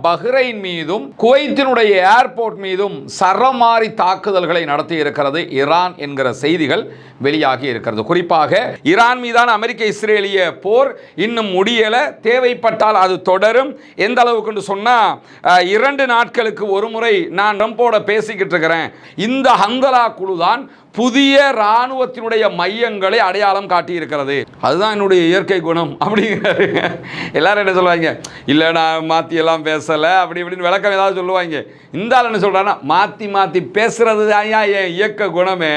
Bahrain மீதும் குவைத்தினுடைய airport மீதும் சரமாரி தாக்குதல்களை நடத்தி இருக்கிறது ஈரான் என்கிற செய்திகள் வெளியாகி இருக்கிறது. குறிப்பாக ஈரான் மீதான அமெரிக்க இஸ்ரேலிய போர் இன்னும் முடியல, தேவைப்பட்டால் அது தொடரும். எந்த அளவுக்கு சொன்னா 2 நாட்களுக்கு ஒரு முறை நான் ட்ரம்போட பேசிக்கிட்டு இருக்கிறேன். இந்த ஹந்தலா குழு தான் புதிய இராணுவத்தினுடைய மையங்களை அடையாளம் காட்டி இருக்கிறது. அதுதான் என்னுடைய இயற்கை குணம் அப்படிங்கிறாரு. எல்லாரும் என்ன சொல்லுவாங்க, இல்லை நான் மாற்றி எல்லாம் பேசலை அப்படி இப்படின்னு விளக்கம் ஏதாவது சொல்லுவாங்க. இந்த ஆள் என்ன சொல்கிறான்னா, மாற்றி மாற்றி பேசுறது தான் என் இயற்கை குணமே.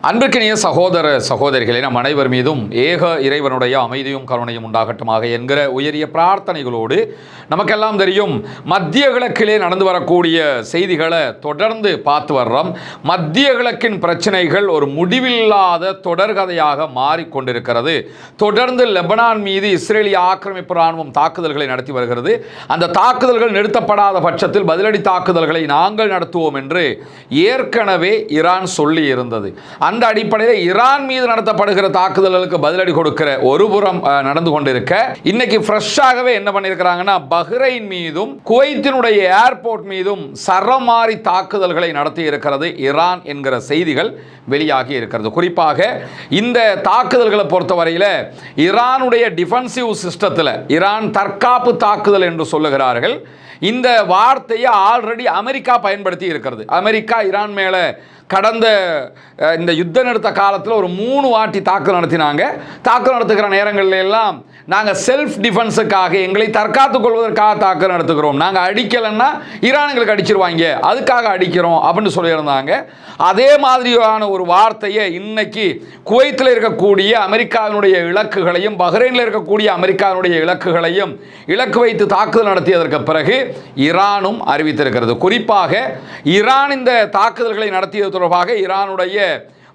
அன்பிற்கினிய சகோதர சகோதரிகளே, நம் அனைவர் மீதும் ஏக இறைவனுடைய அமைதியும் கருணையும் உண்டாகட்டுமாக என்கிற உயரிய பிரார்த்தனைகளோடு, நமக்கெல்லாம் தெரியும் மத்திய கிழக்கிலே நடந்து வரக்கூடிய செய்திகளை தொடர்ந்து பார்த்து வர்றோம். மத்திய கிழக்கின் பிரச்சனைகள் ஒரு முடிவில்லாத தொடர்கதையாக மாறிக்கொண்டிருக்கிறது. தொடர்ந்து லெபனான் மீது இஸ்ரேலிய ஆக்கிரமிப்பு இராணுவம் தாக்குதல்களை நடத்தி வருகிறது. அந்த தாக்குதல்கள் நிறுத்தப்படாத பட்சத்தில் பதிலடி தாக்குதல்களை நாங்கள் நடத்துவோம் என்று ஏற்கனவே ஈரான் சொல்லி இருந்தது. அந்த அடிப்படையில் ஈரான் மீது நடத்தப்படுகிற தாக்குதல்களுக்கு பதிலடி கொடுக்கிற ஒரு புறம் நடந்து கொண்டிருக்க, இன்னைக்கு ஃப்ரெஷ்ஷாகவே என்ன பண்ணியிருக்கிறாங்கன்னா, பஹ்ரைன் மீதும் குவைத்தினுடைய ஏர்போர்ட் மீதும் சரமாரி தாக்குதல்களை நடத்தி இருக்கிறது ஈரான் என்கிற செய்திகள் வெளியாகி இருக்கிறது. குறிப்பாக இந்த தாக்குதல்களை பொறுத்தவரையில் ஈரானுடைய டிஃபென்சிவ் சிஸ்டத்தில் ஈரான் தற்காப்பு தாக்குதல் என்று சொல்லுகிறார்கள். இந்த வார்த்தையை ஆல்ரெடி அமெரிக்கா பயன்படுத்தி இருக்கிறது. அமெரிக்கா ஈரான் மேலே கடந்த இந்த யுத்த நிறுத்த காலத்தில் ஒரு 3 வாட்டி தாக்குதல் நடத்தினாங்க. தாக்குதல் நடத்துகிற நேரங்களில் எல்லாம் நாங்கள் செல்ஃப் டிஃபென்ஸுக்காக, எங்களை தற்காத்துக் கொள்வதற்காக தாக்குதல் நடத்துகிறோம், நாங்கள் அடிக்கலைன்னா ஈரானுங்களுக்கு அடிச்சிருவாங்க, அதுக்காக அடிக்கிறோம் அப்படின்னு சொல்லியிருந்தாங்க. அதே மாதிரியான ஒரு வார்த்தையை இன்னைக்கு குவைத்தில் இருக்கக்கூடிய அமெரிக்காவினுடைய இலக்குகளையும் பஹ்ரைனில் இருக்கக்கூடிய அமெரிக்காவினுடைய இலக்குகளையும் இலக்கு வைத்து தாக்குதல் நடத்தியதற்கு பிறகு ஈரானும் அறிவித்திருக்கிறது. குறிப்பாக ஈரான் இந்த தாக்குதல்களை நடத்தியது தொடர்பாக ஈரானுடைய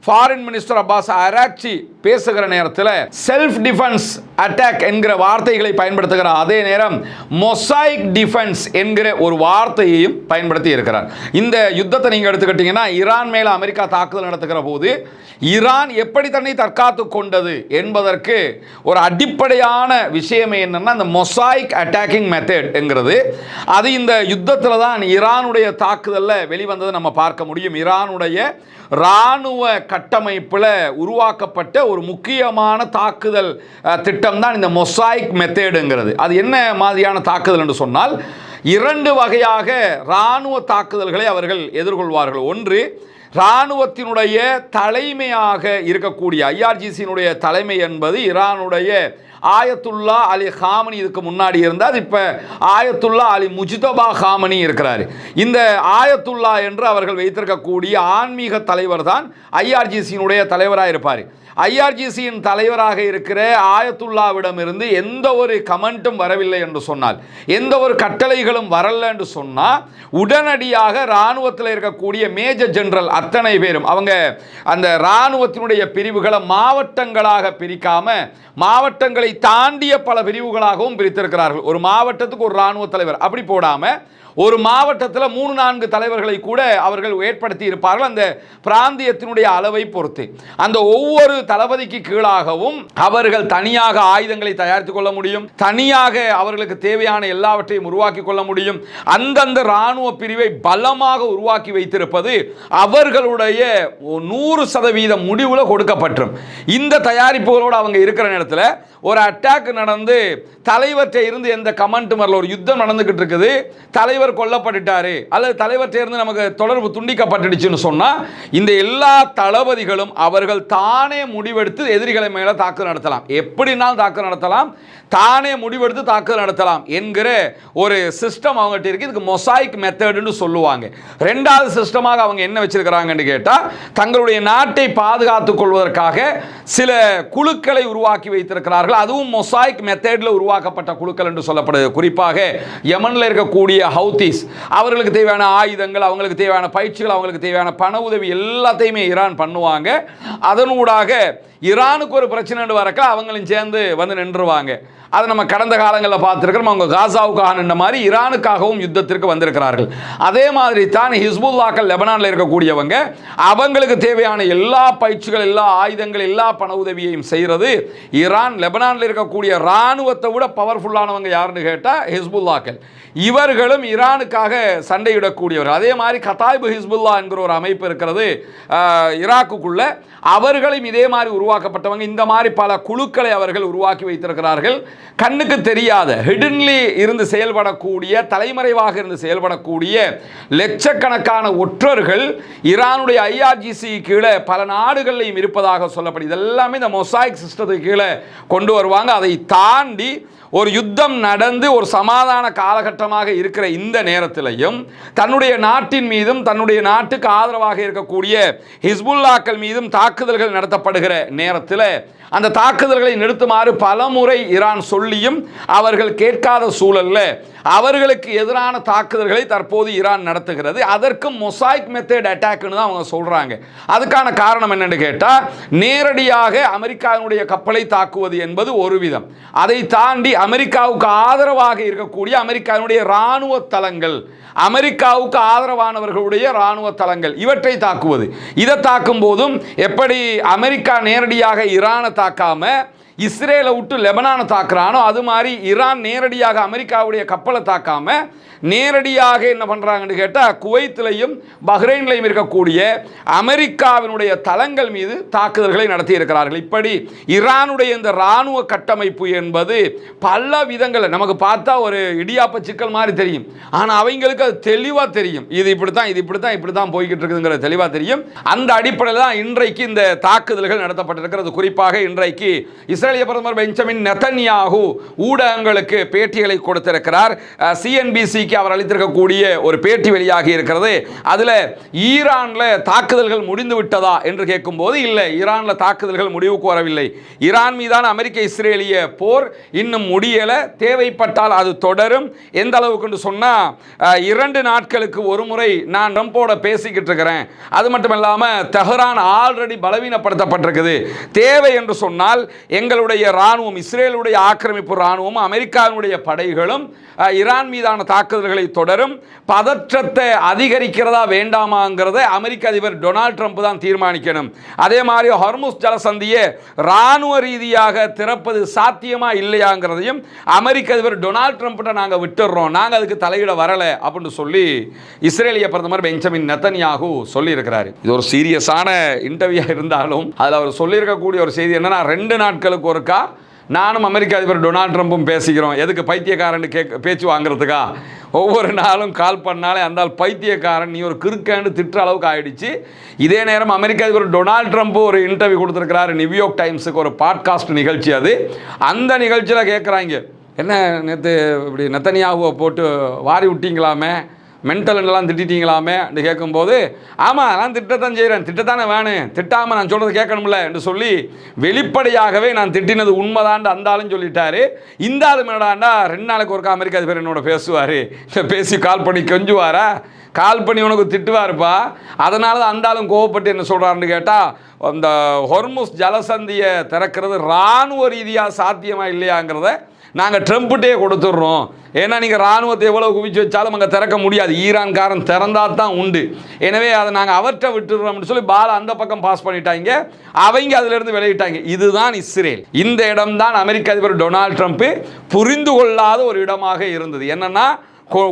ஃபாரின் மினிஸ்டர் அப்பாஸ் அராக்சி பேசுகிற நேரத்தில் செல்ஃப் டிஃபென்ஸ் அட்டாக் என்கிற வார்த்தைகளை பயன்படுத்துகிற அதே நேரம் மொசைக் டிஃபென்ஸ் என்கிற ஒரு வார்த்தையையும் பயன்படுத்தி இருக்கிறார். இந்த யுத்தத்தை நீங்கள் எடுத்துக்கிட்டீங்கன்னா, ஈரான் மேலே அமெரிக்கா தாக்குதல் நடத்துகிற போது ஈரான் எப்படி தன்னை தற்காத்து கொண்டது என்பதற்கு ஒரு அடிப்படையான விஷயமே என்னன்னா, இந்த மொசைக் அட்டாக்கிங் மெத்தட் என்கிறது. அது இந்த யுத்தத்தில் தான் ஈரானுடைய தாக்குதலில் வெளிவந்ததை நம்ம பார்க்க முடியும். ஈரானுடைய இராணுவ கட்டமைப்பில் உருவாக்கப்பட்ட ஒரு முக்கியமான தாக்குதல் திட்டம் தான் இந்த மொசைக் மெத்தேடுங்கிறது. அது என்ன மாதிரியான தாக்குதல் என்று சொன்னால், 2 வகையாக இராணுவ தாக்குதல்களை அவர்கள் எதிர்கொள்வார்கள். ஒன்று, இராணுவத்தினுடைய தலைமையாக இருக்கக்கூடிய IRGCயினுடைய தலைமை என்பது ஈரானுடைய ஆயத்துல்லா அலி காமனி இதுக்கு முன்னாடி இருந்தால், இப்போ ஆயத்துல்லா அலி முஜ்தபா காமனி இருக்கிறார். இந்த ஆயத்துல்லா என்று அவர்கள் வைத்திருக்கக்கூடிய ஆன்மீக தலைவர் தான் IRGCயினுடைய தலைவராக இருப்பார். IRGCயின் தலைவராக இருக்கிற ஆயத்துல்லாவிடம் இருந்து எந்த ஒரு கமெண்ட்டும் வரவில்லை என்று சொன்னால், எந்த ஒரு கட்டளைகளும் வரல என்று சொன்னால், உடனடியாக இராணுவத்தில் இருக்கக்கூடிய மேஜர் ஜெனரல் அத்தனை பேரும் அவங்க அந்த இராணுவத்தினுடைய பிரிவுகளை மாவட்டங்களாக பிரிக்காம மாவட்டங்களை தாண்டிய பல பிரிவுகளாகவும் பிரித்திருக்கிறார்கள். ஒரு மாவட்டத்துக்கு ஒரு இராணுவ தலைவர் அப்படி போடாம ஒரு மாவட்டத்தில் 3-4 தலைவர்களை கூட அவர்கள் ஏற்படுத்தி இருப்பார்கள். அந்த பிராந்தியத்தினுடைய அளவை பொறுத்து அந்த ஒவ்வொரு தளபதிக்கு கீழாகவும் அவர்கள் தனியாக ஆயுதங்களை தயாரித்துக் கொள்ள முடியும், தனியாக அவர்களுக்கு தேவையான எல்லாவற்றையும் உருவாக்கி கொள்ள முடியும். அந்தந்த இராணுவ பிரிவை பலமாக உருவாக்கி வைத்திருப்பது அவர்களுடைய 100% முடிவில் கொடுக்கப்பட்டும். இந்த தயாரிப்புகளோடு அவங்க இருக்கிற நேரத்தில் ஒரு அட்டாக் நடந்து தலைவற்றை இருந்து எந்த கமெண்ட்டும் வரல, ஒரு யுத்தம் நடந்துகிட்டு இருக்குது, தலைவர் கொல்லப்பட்டுட்டாரு அல்லது தலைவற்றை இருந்து நமக்கு தொடர்பு துண்டிக்கப்பட்டுடுச்சுன்னு சொன்னா, இந்த எல்லா தளபதிகளும் அவர்கள் தானே முடிவெடுத்து எதிரிகளை மேல தாக்குதல் நடத்தலாம், எப்படினாலும் தாக்குதல் நடத்தலாம், தானே முடிவெடுத்து தாக்குதல் நடத்தலாம் என்கிற ஒரு சிஸ்டம் அவங்ககிட்ட இருக்கு. இதுக்கு மொசைக் மெத்தட்னு சொல்லுவாங்க. 2வது சிஸ்டமாக அவங்க என்ன வச்சிருக்கிறாங்கன்னு கேட்டா, தங்களுடைய நாட்டை பாதுகாத்துக் கொள்வதற்காக சில குழுக்களை உருவாக்கி வைத்திருக்கிறார்கள். அதுவும் மொசைக் மெத்தட்ல உருவாக்கப்பட்ட குழுக்கள் என்று சொல்லப்படுது. குறிப்பாக யமன்ல இருக்கக்கூடிய ஹவுதீஸ், அவர்களுக்கு தேவையான ஆயுதங்கள், அவங்களுக்கு தேவையான பயிற்சிகள், அவங்களுக்கு தேவையான பண உதவி எல்லாத்தையுமே ஈரான் பண்ணுவாங்க. அதனூடாக ஈரானுக்கு ஒரு பிரச்சனை வரக்க அவங்களும் சேர்ந்து வந்து நின்றுவாங்க. அதை நம்ம கடந்த காலங்களில் பார்த்துருக்கிறோம். அவங்க காசாவுக்காக நின்ற மாதிரி ஈரானுக்காகவும் யுத்தத்திற்கு வந்திருக்கிறார்கள். அதே மாதிரி தான் ஹிஸ்புல்லாக்கள் லெபனானில் இருக்கக்கூடியவங்க, அவங்களுக்கு தேவையான எல்லா பயிற்சிகள், எல்லா ஆயுதங்கள், எல்லா பண உதவியையும் செய்கிறது ஈரான். லெபனானில் இருக்கக்கூடிய இராணுவத்தை விட பவர்ஃபுல்லானவங்க யாருன்னு கேட்டால் ஹிஸ்புல்லாக்கள். இவர்களும் ஈரானுக்காக சண்டையிடக்கூடியவர். அதே மாதிரி கதாய்பு ஹிஸ்புல்லா என்கிற ஒரு அமைப்பு இருக்கிறது ஈராக்குக்குள்ள. அவர்களும் இதே மாதிரி உருவாக்கப்பட்டவங்க. இந்த மாதிரி பல குழுக்களை அவர்கள் உருவாக்கி வைத்திருக்கிறார்கள். கண்ணுக்கு தெரியாத ஹிடன்லி இருந்து செயல்படக்கூடிய, தலைமறைவாக இருந்து செயல்படக்கூடிய லட்சக்கணக்கான ஒற்றர்கள் ஈரானுடைய IRGC கீழே பல நாடுகளிலும் இருப்பதாக சொல்லப்படுது. இதெல்லாமே இந்த மொசாய்க் சிஸ்டத்துக்கு கீழே கொண்டு வருவாங்க. அதை தாண்டி ஒரு யுத்தம் நடந்து ஒரு சமாதான காலகட்டமாக இருக்கிற இந்த நேரத்திலையும் தன்னுடைய நாட்டின் மீதும் தன்னுடைய நாட்டுக்கு ஆதரவாக இருக்கக்கூடிய ஹிஸ்புல்லாக்கள் மீதும் தாக்குதல்கள் நடத்தப்படுகிற நேரத்தில் அந்த தாக்குதல்களை நிறுத்துமாறு பலமுறை ஈரான் சொல்லியும் அவர்கள் கேட்காத சூழல்ல அவர்களுக்கு எதிரான தாக்குதல்களை தற்போது ஈரான் நடத்துகிறது. அதற்கு மொசாய்க் மெத்தட் அட்டாக்னு தான் அவங்க சொல்றாங்க. அதுக்கான காரணம் என்னன்னு கேட்டால், நேரடியாக அமெரிக்காவினுடைய கப்பலை தாக்குவது என்பது ஒரு விதம். அதை தாண்டி அமெரிக்காவுக்கு ஆதரவாக இருக்கக்கூடிய அமெரிக்காவினுடைய இராணுவ தளங்கள், அமெரிக்காவுக்கு ஆதரவானவர்களுடைய இராணுவ தளங்கள், இவற்றை தாக்குவது. இதை தாக்கும் போதும் எப்படி அமெரிக்கா நேரடியாக ஈரானை தாக்காம இஸ்ரேலை விட்டு லெபனானை தாக்குறானோ, அது மாதிரி ஈரான் நேரடியாக அமெரிக்காவுடைய கப்பலை தாக்காம நேரடியாக என்ன பண்றாங்கன்னு கேட்டால் குவைத்திலையும் பஹ்ரைன்லையும் இருக்கக்கூடிய அமெரிக்காவினுடைய தளங்கள் மீது தாக்குதல்களை நடத்தி இருக்கிறார்கள். இப்படி ஈரானுடைய இந்த இராணுவ கட்டமைப்பு என்பது பல விதங்களில் நமக்கு பார்த்தா ஒரு இடியாப்ப சிக்கல் மாதிரி தெரியும். ஆனால் அவங்களுக்கு அது தெளிவாக தெரியும். இது இப்படி தான் போய்கிட்டு இருக்குதுங்கிறது தெளிவாக தெரியும். அந்த அடிப்படையில் தான் இன்றைக்கு இந்த தாக்குதல்கள் நடத்தப்பட்டிருக்கிறது. குறிப்பாக இன்றைக்கு இஸ்ரேலிய பிரதமர் பெஞ்சமின் நெதன்யாகு ஊடகங்களுக்கு பேட்டிகளை கொடுத்திருக்கிறார். CNBC அவர் அளித்திருக்கக்கூடிய ஒரு பேட்டி வெளியாகி இருக்கிறது. அதுல ஈரான்ல தாக்குதல்கள் முடிந்து விட்டதா என்று கேட்கும்போது, இல்லை, ஈரான்ல தாக்குதல்கள் முடிவுக்கு வரவில்லை. ஈரான் மீதான அமெரிக்க இஸ்ரேலிய போர் இன்னும் முடியல. தேவைப்பட்டால் அது தொடரும். எந்த அளவுக்கு சொன்னா 2 நாட்களுக்கு ஒரு முறை நான் ட்ரம்போட பேசிக்கிட்டு இருக்கிறேன். அது மட்டும் இல்லாம தெஹ்ரான் ஆல்ரெடி பலவீனப்படுத்தப்பட்டிருக்குது. தேவை என்று சொன்னால் எங்களுடைய ராணுவம், இஸ்ரேலுடைய ஆக்கிரமிப்பு ராணுவம், அமெரிக்காவினுடைய படைகளும் ஈரான் மீதான தாக்குதல்களை தொடரும். பதற்றத்தை அதிகரிக்கிறதா வேண்டாமாங்கிறத அமெரிக்க அதிபர் டொனால்ட் ட்ரம்ப் தான் தீர்மானிக்கணும். அதே மாதிரி ஹார்முஸ் ஜலசந்தியை ராணுவ ரீதியாக திறப்பது சாத்தியமா இல்லையாங்கிறதையும் அமெரிக்க அதிபர் டொனால்ட் ட்ரம்ப்ட நாங்கள் விட்டுடுறோம், நாங்கள் அதுக்கு தலையிட வரலை அப்படின்னு சொல்லி இஸ்ரேலிய பிரதமர் பெஞ்சமின் நெதன்யாகு சொல்லி இருக்கிறார். இது ஒரு சீரியஸான இன்டர்வியூ இருந்தாலும் அதில் அவர் சொல்லியிருக்கக்கூடிய ஒரு செய்தி என்னன்னா, 2 நாட்களுக்கு ஒருக்கா நானும் அமெரிக்க அதிபர் டொனால்ட் ட்ரம்பும் பேசிக்கிறோம். எதுக்கு? பைத்தியக்காரன் பேச்சு வாங்குறதுக்கா? ஒவ்வொரு நாளும் கால் பண்ணாலே அந்த பைத்தியக்காரன், நீ ஒரு கிறுக்கன்னு திட்டுற அளவுக்கு ஆயிடுச்சு. இதே நேரம் அமெரிக்க அதிபர் டொனால்ட் ட்ரம்ப் ஒரு இன்டர்வியூ கொடுத்துருக்கிறாரு நியூயார்க் டைம்ஸுக்கு, ஒரு பாட்காஸ்ட் நிகழ்ச்சி. அது அந்த நிகழ்ச்சியில் கேட்குறாங்க, என்ன நேற்று இப்படி நெதன்யாகுவை போட்டு வாரி விட்டீங்களாமே, மென்டல்லாம் திட்டிங்களாமே என்று கேட்கும்போது, ஆமாம் நான் திட்டத்தான் செய்கிறேன், திட்டத்தானே வேணும், திட்டாமல் நான் சொல்கிறது கேட்கணும்ல என்று சொல்லி வெளிப்படையாகவே நான் திட்டினது உண்மைதான்னு அந்த ஆளும் சொல்லிட்டாரு. இந்த ஆளு என்னடாண்டா 2 நாளுக்கு ஒருக்கா அமெரிக்க அதிபர் என்னோட பேசுவார், பேசி கால் பண்ணி கொஞ்சுவாரா, கால் பண்ணி உனக்கு திட்டுவாருப்பா. அதனால தான் அந்த ஆளும் கோவப்பட்டு என்ன சொல்கிறாருன்னு கேட்டால், அந்த ஹொர்முஸ் ஜலசந்தியை திறக்கிறது இராணுவ ரீதியாக சாத்தியமாக இல்லையாங்கிறத நாங்கள் ட்ரம்ப்கிட்டே கொடுத்துட்றோம். ஏன்னா நீங்கள் இராணுவத்தை எவ்வளோ குவிச்சு வச்சாலும் அங்கே திறக்க முடியாது, ஈரான்காரன் திறந்தா தான் உண்டு. எனவே அதை நாங்கள் அவர்கிட்ட விட்டுடுறோம்னு சொல்லி பால் அந்த பக்கம் பாஸ் பண்ணிட்டாங்க. அவங்க அதிலிருந்து விளையிட்டாங்க. இதுதான் இஸ்ரேல். இந்த இடம்தான் அமெரிக்க அதிபர் டொனால்ட் ட்ரம்ப் புரிந்து கொள்ளாத ஒரு இடமாக இருந்தது. என்னன்னா,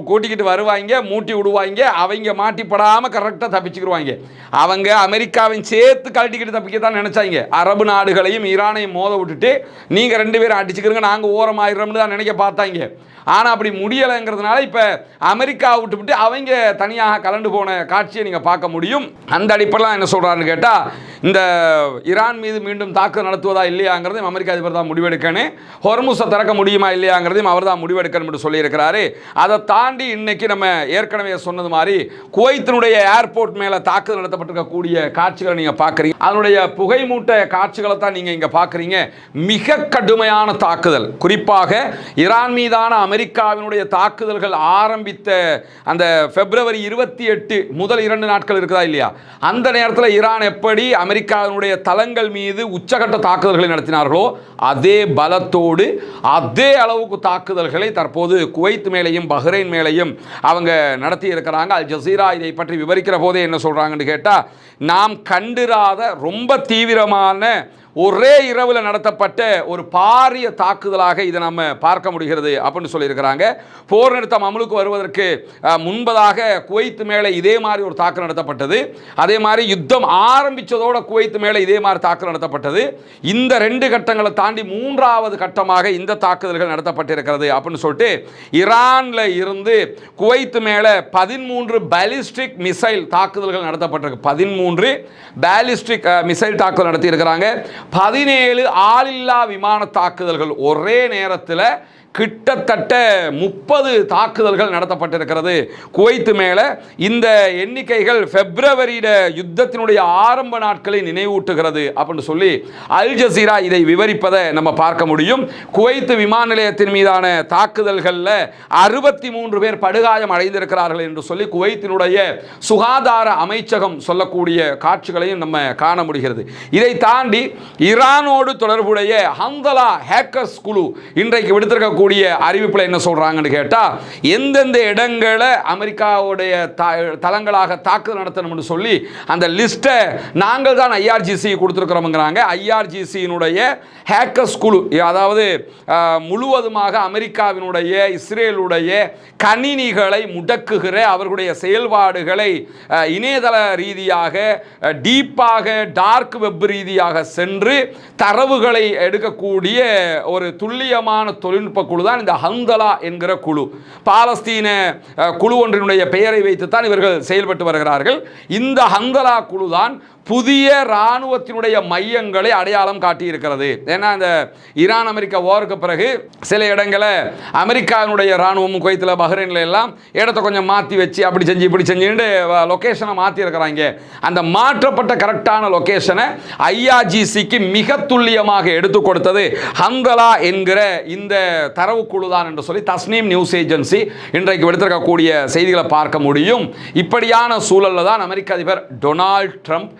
கூட்டிக்கிட்டு வருவாங்க, மூட்டி விடுவாங்க, அவங்க மாட்டிப்படாமல் கரெக்டாக தப்பிச்சுக்கிடுவாங்க. அவங்க அமெரிக்காவையும் சேர்த்து கழட்டிக்கிட்டு தப்பிக்க தான் நினச்சாங்க. அரபு நாடுகளையும் ஈரானையும் மோத விட்டுட்டு நீங்கள் 2 பேரும் அடிச்சுக்கிறங்க, நாங்கள் ஓரமாயிடுறோம்னு தான் நினைக்க பார்த்தாங்க. ஆனால் அப்படி முடியலைங்கிறதுனால இப்போ அமெரிக்காவை விட்டுவிட்டு அவங்க தனியாக கலந்து போன காட்சியை நீங்கள் பார்க்க முடியும். அந்த அடிப்படையில் என்ன சொல்கிறாருன்னு கேட்டால், இந்த ஈரான் மீது மீண்டும் தாக்குதல் நடத்துவதா இல்லையாங்கிறதையும் அமெரிக்க அதிபர் தான் முடிவெடுக்கணும். ஹொர்முஸை திறக்க முடியுமா இல்லையாங்கிறதையும் அவர் தான் முடிவெடுக்கணும் என்று சொல்லியிருக்கிறாரு. அதை தாண்டி இன்னைக்கு நம்ம ஏற்கனவே சொன்னது மாதிரி குவைத்தினுடைய ஏர்போர்ட் மேலே தாக்குதல் நடத்தப்பட்டிருக்கக்கூடிய காட்சிகளை நீங்கள் பார்க்குறீங்க. அதனுடைய புகைமூட்ட காட்சிகளை தான் நீங்கள் இங்கே பார்க்குறீங்க. மிக கடுமையான தாக்குதல். குறிப்பாக ஈரான் மீதான அமெரிக்காவினுடைய தாக்குதல்கள் ஆரம்பித்த அந்த பிப்ரவரி 28 முதல் 2 நாட்கள் இருக்குதா இல்லையா, அந்த நேரத்தில் ஈரான் எப்படி அமெரிக்காவினுடைய தளங்கள் மீது உச்சகட்ட தாக்குதல்களை நடத்தினார்களோ அதே பலத்தோடு அதே அளவுக்கு தாக்குதல்களை தற்போது குவைத் மேலையும் பஹ்ரைன் மேலையும் அவங்க நடத்தி இருக்கிறாங்க. அல் ஜசீரா இதை பற்றி விவரிக்கிற போதே என்ன சொல்றாங்கன்னு கேட்டா, நாம் கண்டிராத ரொம்ப தீவிரமான ஒரே இரவில் நடத்தப்பட்ட ஒரு பாரிய தாக்குதலாக இதை நம்ம பார்க்க முடிகிறது அப்படின்னு சொல்லியிருக்கிறாங்க. போர் நிறுத்தம் அமலுக்கு வருவதற்கு முன்பதாக குவைத் மேலே இதே மாதிரி ஒரு தாக்குதல் நடத்தப்பட்டது. அதே மாதிரி யுத்தம் ஆரம்பித்ததோட குவைத் மேலே இதே மாதிரி தாக்குதல் நடத்தப்பட்டது. இந்த 2 கட்டங்களை தாண்டி 3வது கட்டமாக இந்த தாக்குதல்கள் நடத்தப்பட்டிருக்கிறது அப்படின்னு சொல்லிட்டு ஈரான்ல இருந்து குவைத் மேலே 13 பாலிஸ்டிக் மிசைல் தாக்குதல்கள் நடத்தப்பட்டிருக்கு. 13 பாலிஸ்டிக் மிசைல் தாக்குதல் நடத்தியிருக்கிறாங்க. 17 ஆளில்லா விமான தாக்குதல்கள் ஒரே நேரத்தில் கிட்டத்தட்ட 30 தாக்குதல்கள் நடத்தப்பட்டிருக்கிறது குவைத் மேல. இந்த எண்ணிக்கைகள் பிப்ரவரியில யுத்தத்தினுடைய ஆரம்ப நாட்களை நினைவூட்டுகிறது அப்படின்னு சொல்லி அல் ஜசீரா இதை விவரிப்பதை நம்ம பார்க்க முடியும். குவைத் விமான நிலையத்தின் மீதான தாக்குதல்களில் 63 பேர் படுகாயம் அடைந்திருக்கிறார்கள் என்று சொல்லி குவைத்தினுடைய சுகாதார அமைச்சகம் சொல்லக்கூடிய காட்சிகளையும் நம்ம காண முடிகிறது. இதை தாண்டி ஈரானோடு தொடர்புடைய ஹந்தலா ஹேக்கர்ஸ் குழு இன்றைக்கு விடுத்திருக்க அறிவிப்புல என்ன சொல்றாங்கன்னு கேட்டா, எந்தெந்த இடங்களை அமெரிக்காவுடைய தளங்களாக தாக்குதல் நடத்தணும்னு சொல்லி அந்த லிஸ்ட்டை நாங்கள் தான் ஐஆர்ஜிசி கொடுத்துருக்கிறோம்ங்கிறாங்க. ஐஆர்ஜிசியினுடைய ஹேக்கர்ஸ் குழு, அதாவது முழுவதுமாக அமெரிக்காவினுடைய இஸ்ரேலுடைய கணினிகளை முடக்குகிற அவர்களுடைய செயல்பாடுகளை இணையதள ரீதியாக டீப்பாக டார்க் வெப் ரீதியாக சென்று தரவுகளை எடுக்கக்கூடிய ஒரு துல்லியமான தொழில்நுட்ப குழு தான் இந்த ஹந்தலா என்கிற குழு. பாலஸ்தீன குழு ஒன்றினுடைய பெயரை வைத்துத்தான் இவர்கள் செயல்பட்டு வருகிறார்கள். இந்த ஹந்தலா குழு தான் புதிய இராணுவத்தினுடைய மையங்களை அடையாளம் காட்டியிருக்கிறது. ஏன்னா இந்த ஈரான் அமெரிக்கா வாருக்கு பிறகு சில இடங்களை அமெரிக்காவினுடைய இராணுவமும் குவைத்தில் பஹ்ரைனில் எல்லாம் இடத்தை கொஞ்சம் மாற்றி வச்சு அப்படி செஞ்சு இப்படி செஞ்சுட்டு லொக்கேஷனை மாற்றி இருக்கிறாங்க. அந்த மாற்றப்பட்ட கரெக்டான லொக்கேஷனை ஐஆர்ஜிசிக்கு மிக துல்லியமாக எடுத்து கொடுத்தது ஹந்தலா என்கிற இந்த தரவு குழு தான் என்று சொல்லி தஸ்னீம் நியூஸ் ஏஜென்சி இன்றைக்கு எடுத்திருக்கக்கூடிய செய்திகளை பார்க்க முடியும். இப்படியான சூழலில் தான் அமெரிக்க அதிபர் டொனால்ட் ட்ரம்ப்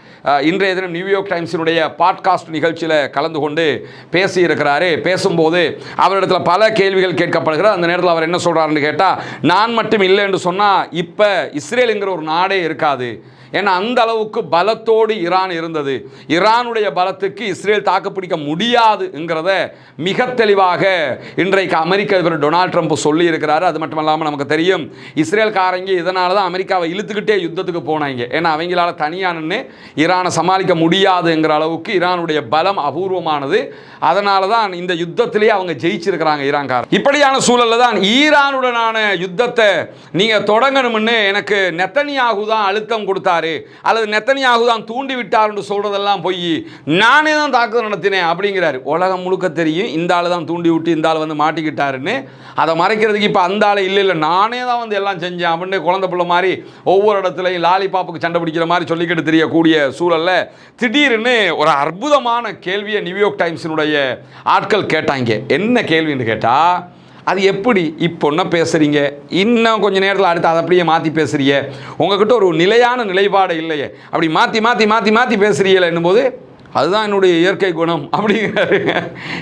இன்றைய தினம் நியூயார்க் டைம்ஸினுடைய பாட்காஸ்ட் நிகழ்ச்சியில் கலந்து கொண்டு பேசியிருக்கிறாரு. பேசும்போது அவரிடத்தில் பல கேள்விகள் கேட்கப்படுகிறது. அந்த நேரத்தில் அவர் என்ன சொல்கிறாருன்னு கேட்டால், நான் மட்டும் இல்லை என்று சொன்னால் இப்போ இஸ்ரேலுங்கிற ஒரு நாடே இருக்காது. ஏன்னா அந்த அளவுக்கு பலத்தோடு ஈரான் இருந்தது. ஈரானுடைய பலத்துக்கு இஸ்ரேல் தாக்குப்பிடிக்க முடியாதுங்கிறத மிக தெளிவாக இன்றைக்கு அமெரிக்க அதிபர் டொனால்ட் ட்ரம்ப் சொல்லி இருக்கிறாரு. அது மட்டும் இல்லாமல் நமக்கு தெரியும், இஸ்ரேல்காரங்க இதனால தான் அமெரிக்காவை இழுத்துக்கிட்டே யுத்தத்துக்கு போனாங்க. ஏன்னா அவங்களால தனியாக நின்று ஈரானை சமாளிக்க முடியாதுங்கிற அளவுக்கு ஈரானுடைய பலம் அபூர்வமானது. அதனால தான் இந்த யுத்தத்திலேயே அவங்க ஜெயிச்சிருக்கிறாங்க ஈரான்காரர். இப்படியான சூழலில் தான் ஈரானுடனான யுத்தத்தை நீங்கள் தொடங்கணும்னு எனக்கு நெத்தனியாகு தான் அழுத்தம் கொடுத்தாரு, அல்லது நெத்தனியாகு தான் தூண்டி விட்டார் என்று சொல்றதெல்லாம் போய் நானே தான் தாக்குதல் நடத்தினேன் அப்படிங்கிறாரு. உலகம் முழுக்க தெரியும் இந்த ஆளு தான் தூண்டி விட்டு இந்த ஆள் வந்து மாட்டிக்கிட்டாருன்னு. அதை மறைக்கிறதுக்கு இப்போ அந்த ஆள் இல்லை நானே தான் வந்து எல்லாம் செஞ்சேன் அப்படின்னு குழந்தை பிள்ளை மாதிரி ஒவ்வொரு இடத்துலையும் லாலிபாப்புக்கு சண்டை பிடிக்கிற மாதிரி சொல்லிக்கிட்டு தெரியக்கூடிய சூழலில் திடீர்னு ஒரு அற்புதமான கேள்வியை நியூயார்க் டைம்ஸினுடைய ஆட்கள் கேட்டாங்க. என்ன கேள்வின்னு கேட்டால், அது எப்படி இப்போ என்ன பேசுகிறீங்க, இன்னும் கொஞ்சம் நேரத்தில் அடுத்து அதை அப்படியே மாற்றி பேசுகிறீங்க, உங்ககிட்ட ஒரு நிலையான நிலைப்பாடு இல்லையே, அப்படி மாற்றி மாற்றி மாற்றி மாற்றி பேசுகிறீங்களே என்னும்போது, அதுதான் என்னுடைய இயற்கை குணம் அப்படிங்கிறாரு.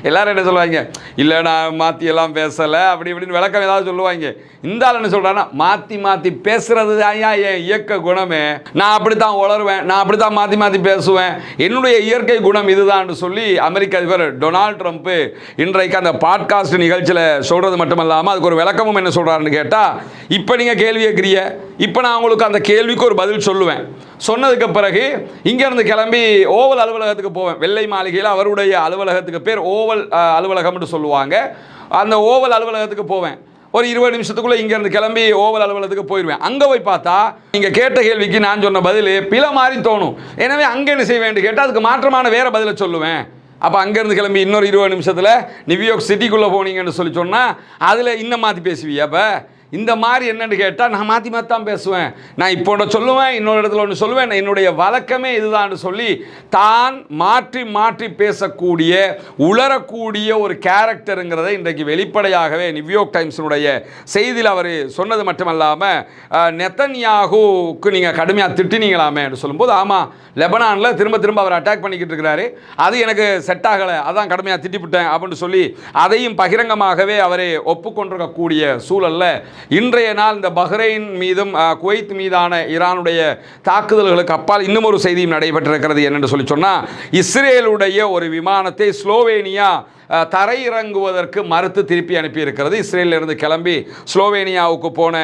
எல்லாரும் என்ன சொல்லுவாங்க, இல்லை நான் மாற்றி எல்லாம் பேசலை அப்படி இப்படின்னு விளக்கம் ஏதாவது சொல்லுவாங்க. இந்த ஆள் என்ன சொல்கிறான்னா, மாற்றி மாற்றி பேசுகிறது தான் என் இயற்கை குணமே, நான் அப்படி தான் உளருவேன், நான் அப்படி தான் மாற்றி மாற்றி பேசுவேன், என்னுடைய இயற்கை குணம் இதுதான் சொல்லி அமெரிக்க அதிபர் டொனால்ட் ட்ரம்ப் இன்றைக்கு அந்த பாட்காஸ்ட் நிகழ்ச்சியில் சொல்கிறது மட்டுமல்லாமல் அதுக்கு ஒரு விளக்கமும் என்ன சொல்கிறாருன்னு கேட்டால், இப்போ நீங்கள் கேள்வி கேட்குறீங்க, இப்போ நான் உங்களுக்கு அந்த கேள்விக்கு ஒரு பதில் சொல்லுவேன், சொன்னதுக்கு பிறகு இங்கேருந்து கிளம்பி ஓவல் அலுவலகத்துக்கு போவேன். வெள்ளை மாளிகையில் அவருடைய அலுவலகத்துக்கு பேர் ஓவல் அலுவலகம்னு சொல்லுவாங்க. அந்த ஓவல் அலுவலகத்துக்கு போவேன். ஒரு 20 நிமிஷத்துக்குள்ளே இங்கேருந்து கிளம்பி ஓவல் அலுவலகத்துக்கு போயிடுவேன். அங்கே போய் பார்த்தா நீங்கள் கேட்ட கேள்விக்கு நான் சொன்ன பதில் பிழை மாதிரி தோணும். எனவே அங்கே என்ன செய்ய வேண்டும் கேட்டால் அதுக்கு மாற்றமான வேறு பதிலை சொல்லுவேன். அப்போ அங்கேருந்து கிளம்பி இன்னொரு 20 நிமிஷத்தில் நியூயார்க் சிட்டிக்குள்ளே போனீங்கன்னு சொல்லி சொன்னால் அதில் இன்னும் மாற்றி பேசுவீங்க. அப்போ இந்த மாதிரி என்னன்னு கேட்டால் நான் மாற்றி மாற்றி தான் பேசுவேன், நான் இப்போ ஒன்று சொல்லுவேன், இன்னொரு இடத்துல ஒன்று சொல்லுவேன், என்னுடைய வழக்கமே இதுதான் சொல்லி தான் மாற்றி மாற்றி பேசக்கூடிய உளரக்கூடிய ஒரு கேரக்டருங்கிறத இன்றைக்கு வெளிப்படையாகவே நியூயார்க் டைம்ஸினுடைய செய்தியில் அவர் சொன்னது மட்டுமல்லாமல் நெத்தன்யாகுவுக்கு நீங்கள் கடுமையாக திட்டினீங்களாமே என்று சொல்லும்போது, ஆமாம் லெபனானில் திரும்ப திரும்ப அவர் அட்டாக் பண்ணிக்கிட்டு இருக்கிறாரு, அது எனக்கு செட் ஆகலை, அதான் கடுமையாக திட்டிவிட்டேன் அப்படின்னு சொல்லி அதையும் பகிரங்கமாகவே அவரை ஒப்புக்கொண்டிருக்கக்கூடிய சூழலில் இன்றைய நாள் இந்த பஹ்ரைன் மீதும் குவைத் மீதான ஈரானுடைய தாக்குதல்களுக்கு அப்பால் இன்னும் ஒரு செய்தியும் நடைபெற்றிருக்கிறது என்னென்று சொல்லி சொன்னால், இஸ்ரேலுடைய ஒரு விமானத்தை ஸ்லோவேனியா தரையிறங்குவதற்கு மறுத்து திருப்பி அனுப்பியிருக்கிறது. இஸ்ரேலிலிருந்து கிளம்பி ஸ்லோவேனியாவுக்கு போன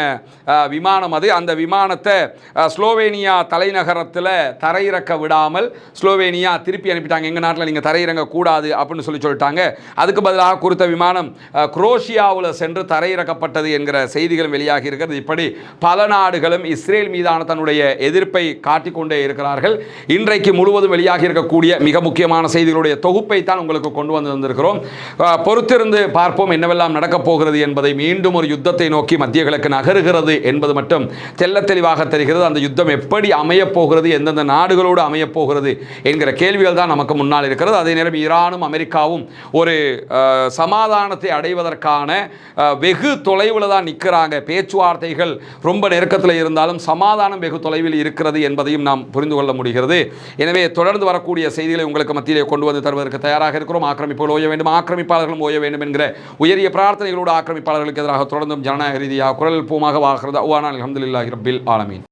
விமானம் அது. அந்த விமானத்தை ஸ்லோவேனியா தலைநகரத்தில் தரையிறக்க விடாமல் ஸ்லோவேனியா திருப்பி அனுப்பிட்டாங்க. எங்கள் நாட்டில் நீங்கள் தரையிறங்கக்கூடாது அப்படின்னு சொல்லிட்டாங்க. அதுக்கு பதிலாக குறித்த விமானம் குரோஷியாவில் சென்று தரையிறக்கப்பட்டது என்கிற செய்திகளும் வெளியாகி இருக்கிறது. இப்படி பல நாடுகளும் இஸ்ரேல் மீதான தன்னுடைய எதிர்ப்பை காட்டிக்கொண்டே இருக்கிறார்கள். இன்றைக்கு முழுவதும் வெளியாகி இருக்கக்கூடிய மிக முக்கியமான செய்திகளுடைய தொகுப்பை தான் உங்களுக்கு கொண்டு வந்து வந்திருக்கிறோம். பொறுத்திருந்து பார்ப்போம் என்னவெல்லாம் நடக்கப் போகிறது என்பதை. மீண்டும் ஒரு யுத்தத்தை நோக்கி மத்திய கிழக்கு நகருகிறது என்பது மட்டும் தெல்ல தெளிவாக தெரிகிறது. அந்த யுத்தம் எப்படி அமையப் போகிறது, எந்தெந்த நாடுகளோடு அமையப் போகிறது என்கிற கேள்விகள் தான் நமக்கு முன்னால் இருக்கிறது. அதே நேரம் ஈரானும் அமெரிக்காவும் ஒரு சமாதானத்தை அடைவதற்கான வெகு தொலைவில் தான் நிற்கிறாங்க. பேச்சுவார்த்தைகள் ரொம்ப நெருக்கத்தில் இருந்தாலும் சமாதானம் வெகு தொலைவில் இருக்கிறது என்பதையும் நாம் புரிந்து கொள்ள முடிகிறது. எனவே தொடர்ந்து வரக்கூடிய செய்திகளை உங்களுக்கு மத்தியிலே கொண்டு வந்து தருவதற்கு தயாராக இருக்கிறோம். ஆக்கிரமிப்புகள் ஓய வேண்டும், ஆக்கிரமிப்பாளர்களும் ஓய வேண்டும் என்கிற உயரிய பிரார்த்தனைகளோடு ஆக்கிரமிப்பாளர்களுக்கு எதிராக தொடர்ந்தும் ஜனநாயக ரீதியாக குரல் பூமாக வாகிறது. அல்ஹம்துலில்லாஹி ரப்பில் ஆலமீன்.